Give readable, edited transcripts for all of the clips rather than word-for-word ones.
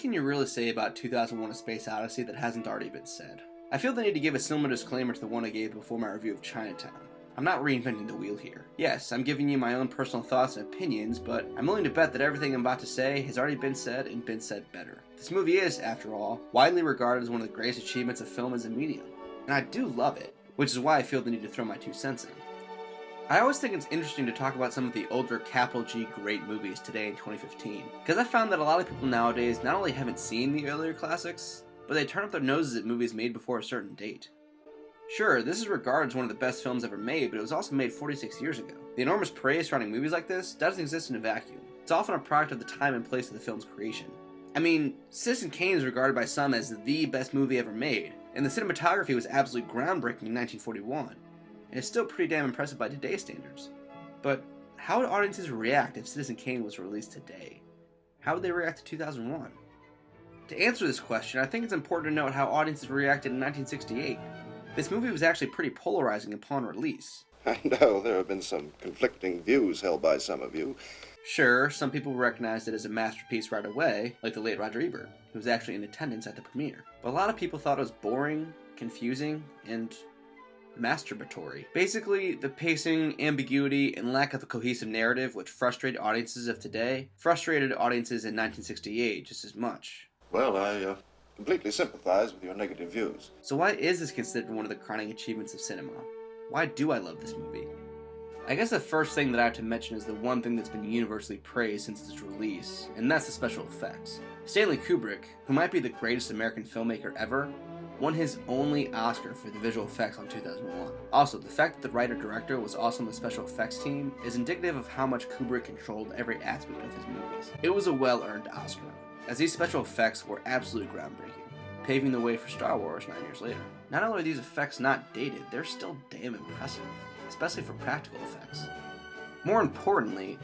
can you really say about 2001: A Space Odyssey that hasn't already been said? I feel the need to give a similar disclaimer to the one I gave before my review of Chinatown. I'm not reinventing the wheel here. Yes, I'm giving you my own personal thoughts and opinions, but I'm willing to bet that everything I'm about to say has already been said and been said better. This movie is, after all, widely regarded as one of the greatest achievements of film as a medium, and I do love it, which is why I feel the need to throw my 2 cents in. I always think it's interesting to talk about some of the older capital G great movies today in 2015, because I found that a lot of people nowadays not only haven't seen the earlier classics, but they turn up their noses at movies made before a certain date. Sure, this is regarded as one of the best films ever made, but it was also made 46 years ago. The enormous praise surrounding movies like this doesn't exist in a vacuum. It's often a product of the time and place of the film's creation. I mean, Citizen Kane is regarded by some as the best movie ever made, and the cinematography was absolutely groundbreaking in 1941. And it's still pretty damn impressive by today's standards. But how would audiences react if Citizen Kane was released today? How would they react to 2001? To answer this question, I think it's important to note how audiences reacted in 1968. This movie was actually pretty polarizing upon release. I know there have been some conflicting views held by some of you. Sure, some people recognized it as a masterpiece right away, like the late Roger Ebert, who was actually in attendance at the premiere. But a lot of people thought it was boring, confusing, and masturbatory. Basically, the pacing, ambiguity, and lack of a cohesive narrative which frustrated audiences of today frustrated audiences in 1968 just as much. Well, I completely sympathize with your negative views. So why is this considered one of the crowning achievements of cinema? Why do I love this movie? I guess the first thing that I have to mention is the one thing that's been universally praised since its release, and that's the special effects. Stanley Kubrick, who might be the greatest American filmmaker ever, won his only Oscar for the visual effects on 2001. Also, the fact that the writer-director was also on the special effects team is indicative of how much Kubrick controlled every aspect of his movies. It was a well-earned Oscar, as these special effects were absolutely groundbreaking, paving the way for Star Wars 9 years later. Not only are these effects not dated, they're still damn impressive, especially for practical effects. More importantly,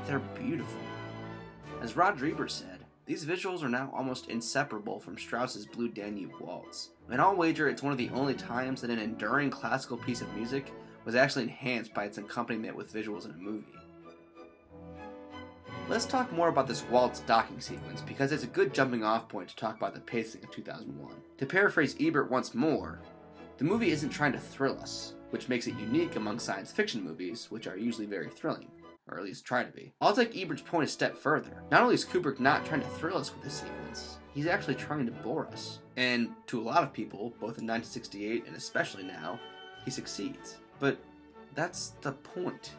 they're beautiful. As Roger Ebert said, these visuals are now almost inseparable from Strauss's Blue Danube Waltz. And I'll wager it's one of the only times that an enduring classical piece of music was actually enhanced by its accompaniment with visuals in a movie. Let's talk more about this waltz docking sequence, because it's a good jumping off point to talk about the pacing of 2001. To paraphrase Ebert once more, the movie isn't trying to thrill us, which makes it unique among science fiction movies, which are usually very thrilling, or at least try to be. I'll take Ebert's point a step further. Not only is Kubrick not trying to thrill us with this sequence, he's actually trying to bore us. And to a lot of people, both in 1968 and especially now, he succeeds. But that's the point.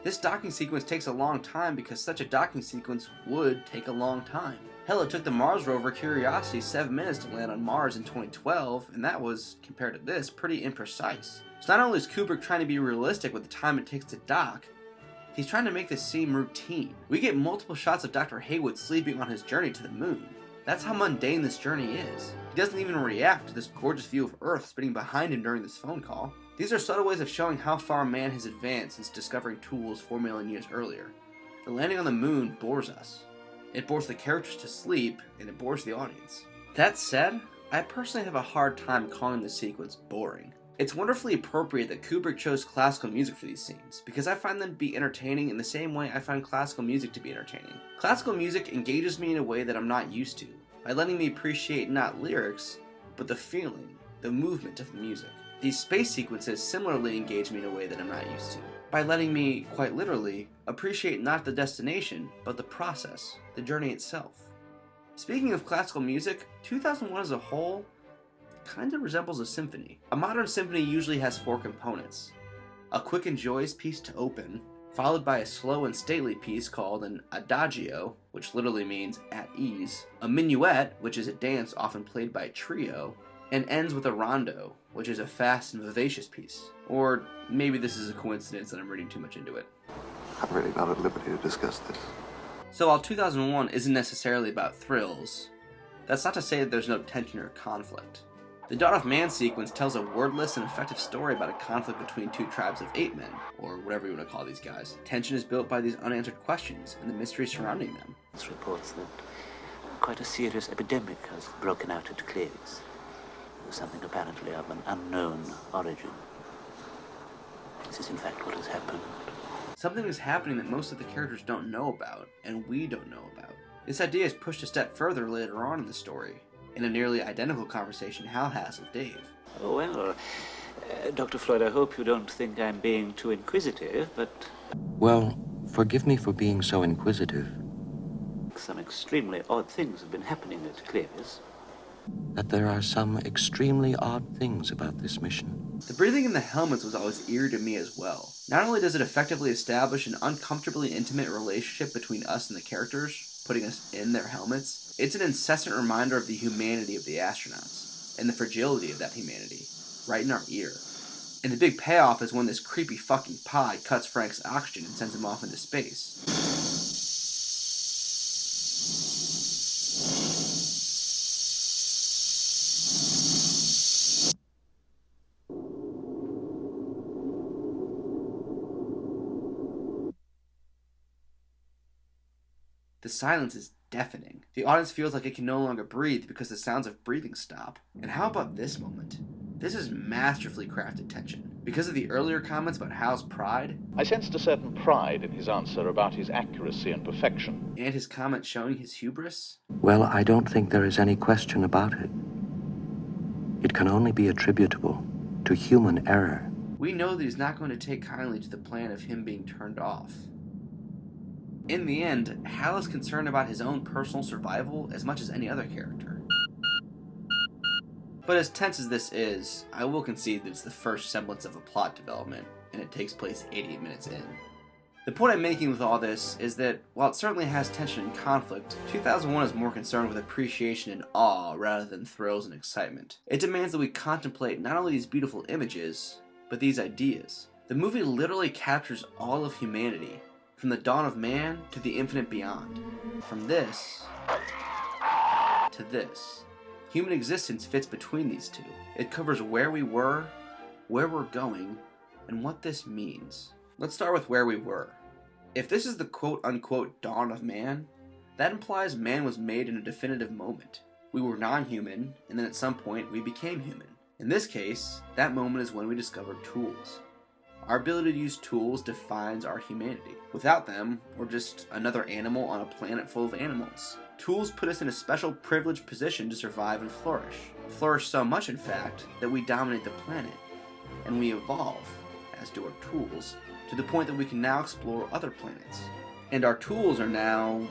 This docking sequence takes a long time because such a docking sequence would take a long time. Hell, it took the Mars rover Curiosity 7 minutes to land on Mars in 2012, and that was, compared to this, pretty imprecise. So not only is Kubrick trying to be realistic with the time it takes to dock, he's trying to make this seem routine. We get multiple shots of Dr. Haywood sleeping on his journey to the moon. That's how mundane this journey is. He doesn't even react to this gorgeous view of Earth spinning behind him during this phone call. These are subtle ways of showing how far man has advanced since discovering tools 4 million years earlier. The landing on the moon bores us. It bores the characters to sleep, and it bores the audience. That said, I personally have a hard time calling the sequence boring. It's wonderfully appropriate that Kubrick chose classical music for these scenes, because I find them to be entertaining in the same way I find classical music to be entertaining. Classical music engages me in a way that I'm not used to, by letting me appreciate not lyrics, but the feeling, the movement of the music. These space sequences similarly engage me in a way that I'm not used to, by letting me, quite literally, appreciate not the destination, but the process, the journey itself. Speaking of classical music, 2001 as a whole kind of resembles a symphony. A modern symphony usually has 4 components. A quick and joyous piece to open, followed by a slow and stately piece called an adagio, which literally means at ease, a minuet, which is a dance often played by a trio, and ends with a rondo, which is a fast and vivacious piece. Or maybe this is a coincidence and I'm reading too much into it. I'm really not at liberty to discuss this. So while 2001 isn't necessarily about thrills, that's not to say that there's no tension or conflict. The Dawn of Man sequence tells a wordless and effective story about a conflict between 2 tribes of 8 men, or whatever you want to call these guys. Tension is built by these unanswered questions and the mystery surrounding them. This reports that quite a serious epidemic has broken out at Cleves. Something apparently of an unknown origin. This is in fact what has happened. Something is happening that most of the characters don't know about, and we don't know about. This idea is pushed a step further later on in the story, in a nearly identical conversation Hal has with Dave. Oh, well, Dr. Floyd, I hope you don't think I'm being too inquisitive, but... Well, forgive me for being so inquisitive. Some extremely odd things have been happening at Cleves. That there are some extremely odd things about this mission. The breathing in the helmets was always eerie to me as well. Not only does it effectively establish an uncomfortably intimate relationship between us and the characters, putting us in their helmets, it's an incessant reminder of the humanity of the astronauts, and the fragility of that humanity, right in our ear. And the big payoff is when this creepy fucking pod cuts Frank's oxygen and sends him off into space. The silence is deafening. The audience feels like it can no longer breathe because the sounds of breathing stop. And how about this moment? This is masterfully crafted tension. Because of the earlier comments about Hal's pride, I sensed a certain pride in his answer about his accuracy and perfection. and his comment showing his hubris, Well, I don't think there is any question about it. It can only be attributable to human error. we know that he's not going to take kindly to the plan of him being turned off. In the end, Hal is concerned about his own personal survival as much as any other character. But as tense as this is, I will concede that it's the first semblance of a plot development, and it takes place 88 minutes in. The point I'm making with all this is that, while it certainly has tension and conflict, 2001 is more concerned with appreciation and awe rather than thrills and excitement. It demands that we contemplate not only these beautiful images, but these ideas. The movie literally captures all of humanity, from the dawn of man to the infinite beyond. From this to this. Human existence fits between these two. It covers where we were, where we're going, and what this means. Let's start with where we were. If this is the quote-unquote dawn of man, that implies man was made in a definitive moment. We were non-human, and then at some point we became human. In this case, that moment is when we discovered tools. Our ability to use tools defines our humanity. Without them, we're just another animal on a planet full of animals. Tools put us in a special privileged position to survive and flourish. Flourish so much, in fact, that we dominate the planet. And we evolve, as do our tools, to the point that we can now explore other planets. And our tools are now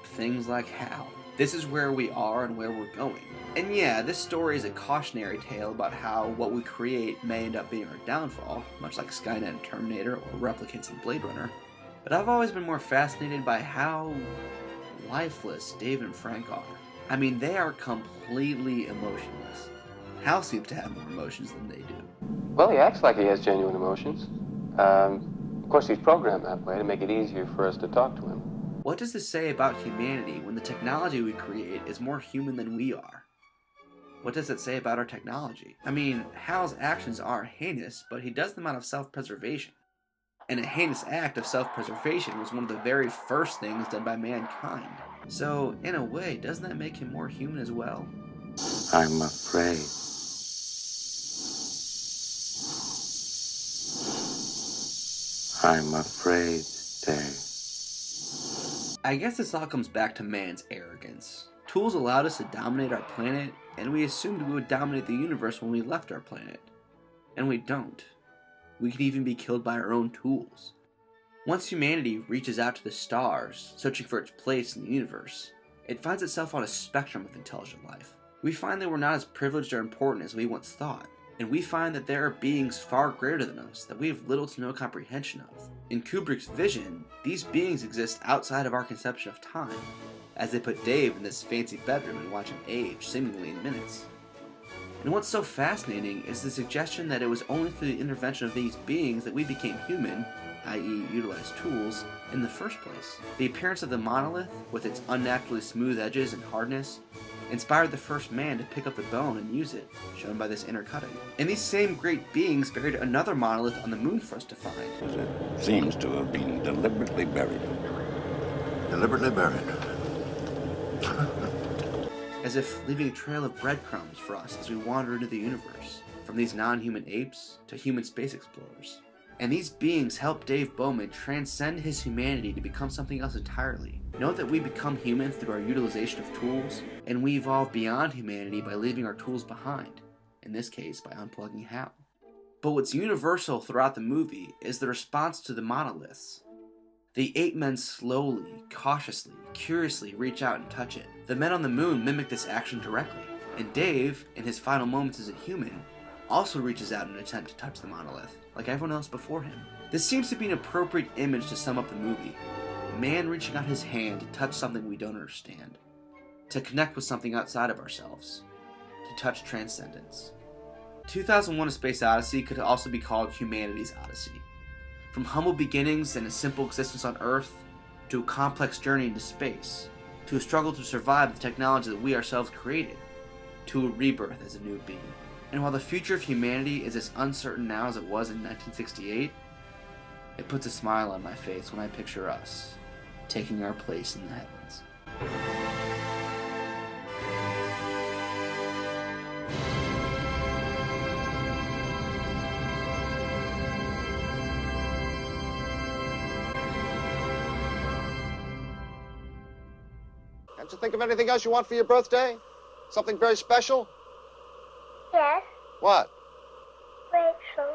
things like Hal. This is where we are and where we're going. And yeah, this story is a cautionary tale about how what we create may end up being our downfall, much like Skynet and Terminator or replicants in Blade Runner. But I've always been more fascinated by how lifeless Dave and Frank are. I mean, they are completely emotionless. Hal seems to have more emotions than they do. Well, he acts like he has genuine emotions. Of course, he's programmed that way to make it easier for us to talk to him. What does this say about humanity when the technology we create is more human than we are? What does it say about our technology? I mean, Hal's actions are heinous, but he does them out of self-preservation. And a heinous act of self-preservation was one of the very first things done by mankind. So, in a way, doesn't that make him more human as well? I'm afraid. I'm afraid, Dave. I guess this all comes back to man's arrogance. Tools allowed us to dominate our planet, and we assumed we would dominate the universe when we left our planet. And we don't. We could even be killed by our own tools. Once humanity reaches out to the stars, searching for its place in the universe, it finds itself on a spectrum of intelligent life. We find that we're not as privileged or important as we once thought, and we find that there are beings far greater than us that we have little to no comprehension of. In Kubrick's vision, these beings exist outside of our conception of time, as they put Dave in this fancy bedroom and watch him age, seemingly in minutes. And what's so fascinating is the suggestion that it was only through the intervention of these beings that we became human, i.e. utilized tools, in the first place. The appearance of the monolith, with its unnaturally smooth edges and hardness, inspired the first man to pick up the bone and use it, shown by this intercutting. And these same great beings buried another monolith on the moon for us to find. It seems to have been deliberately buried. Deliberately buried. As if leaving a trail of breadcrumbs for us as we wander into the universe, from these non-human apes to human space explorers. And these beings help Dave Bowman transcend his humanity to become something else entirely. Note that we become human through our utilization of tools, and we evolve beyond humanity by leaving our tools behind, in this case by unplugging Hal. But what's universal throughout the movie is the response to the monoliths. The 8 men slowly, cautiously, curiously reach out and touch it. The men on the moon mimic this action directly, and Dave, in his final moments as a human, also reaches out in an attempt to touch the monolith, like everyone else before him. This seems to be an appropriate image to sum up the movie. Man reaching out his hand to touch something we don't understand, to connect with something outside of ourselves, to touch transcendence. 2001: A Space Odyssey could also be called humanity's Odyssey. From humble beginnings and a simple existence on Earth, to a complex journey into space, to a struggle to survive the technology that we ourselves created, to a rebirth as a new being. And while the future of humanity is as uncertain now as it was in 1968, it puts a smile on my face when I picture us taking our place in the heavens. Can't you think of anything else you want for your birthday? Something very special? Yes, What? Rachel.